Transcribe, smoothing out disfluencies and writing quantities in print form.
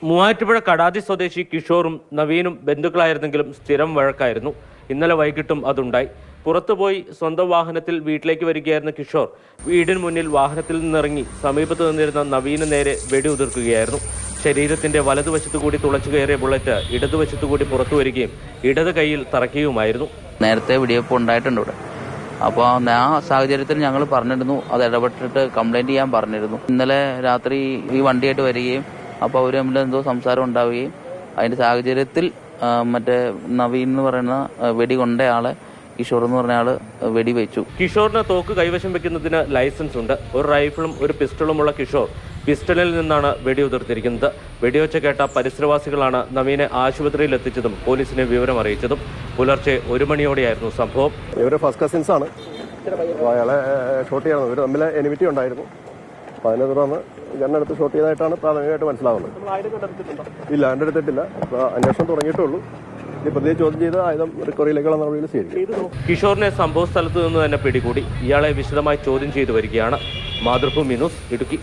മൂവാറ്റുപുഴ കടാതി സ്വദേശി കിഷോറും നവീനും ബന്ധുക്കളായിരുന്നെങ്കിലും സ്ഥിരം വഴക്കായിരുന്നു. ഇന്നലെ വൈകിട്ടും അതുണ്ടായി. പുറത്തുപോയി സ്വന്തം വാഹനത്തിൽ വീട്ടിലേക്ക് വരികയായിരുന്ന കിഷോർ വീടിന് മുന്നിൽ വാഹനത്തിൽ നിന്നിറങ്ങി സമീപത്ത് നിന്നിരുന്ന നവീന് നേരെ വെടിയുതിർക്കുകയായിരുന്നു. ശരീരത്തിന്റെ വലതുവശത്തുകൂടി തുളച്ചു കയറിയ ബുള്ളറ്റ് ഇടതുവശത്തുകൂടി പുറത്തു വരികയും ഇടത് കൈയിൽ തറയ്ക്കുകയുമായിരുന്നു. നേരത്തെ വെടിവെപ്പ് ഉണ്ടായിട്ടുണ്ട് ഇവിടെ. അപ്പോൾ ആ സാഹചര്യത്തിൽ ഞങ്ങൾ പറഞ്ഞിരുന്നു, അത് ഇടപെട്ടിട്ട് കംപ്ലൈന്റ് ചെയ്യാൻ പറഞ്ഞിരുന്നു. ഇന്നലെ രാത്രി ഈ വണ്ടിയായിട്ട് വരികയും അപ്പോൾ അവർ തമ്മിൽ എന്തോ സംസാരം ഉണ്ടാവുകയും അതിന്റെ സാഹചര്യത്തിൽ മറ്റേ നവീൻ എന്ന് പറയുന്ന വെടി കൊണ്ടയാളെ കിഷോർ എന്ന് പറഞ്ഞ ആള് വെടിവെച്ചു. കിഷോറിന് തോക്ക് കൈവശം വെക്കുന്നതിന് ലൈസൻസ് ഉണ്ട്. ഒരു റൈഫിളും ഒരു പിസ്റ്റളുമുള്ള കിഷോർ പിസ്റ്റളിൽ നിന്നാണ് വെടിയുതിർത്തിരിക്കുന്നത്. വെടിവെച്ച കേട്ട പരിസരവാസികളാണ് നവീനെ ആശുപത്രിയിൽ എത്തിച്ചതും പോലീസിനെ വിവരം അറിയിച്ചതും. പുലർച്ചെ 1 മണിയോടെയായിരുന്നു സംഭവം. ഇവര് ഫസ്റ്റ് കസിൻസ് ആണ്. അയാളെ ഷോട്ട് ചെയ്യണം. ഇവർ തമ്മിൽ എനിമിറ്റി ഉണ്ടായിരുന്നു. അപ്പൊ അതിനെ തുടർന്ന് ഗണ്ണെടുത്ത് ഷോട്ട് ചെയ്തതായിട്ടാണ് പ്രാഥമികമായിട്ട് മനസ്സിലാവുന്നത്. ഇല്ല, എൻ്റെ അടുത്തിട്ടില്ല. അന്വേഷണം തുടങ്ങിയിട്ടുള്ളൂ. ഈ പ്രതിയെ ചോദ്യം ചെയ്ത് ആയുധം റിക്കവറിയിലേക്കുള്ള നടപടികൾ സ്വീകരിക്കും. കിഷോറിനെ സംഭവ സ്ഥലത്ത് നിന്ന് തന്നെ പിടികൂടി. ഇയാളെ വിശദമായി ചോദ്യം ചെയ്തു വരികയാണ്. മാതൃഭൂമി ന്യൂസ്, ഇടുക്കി.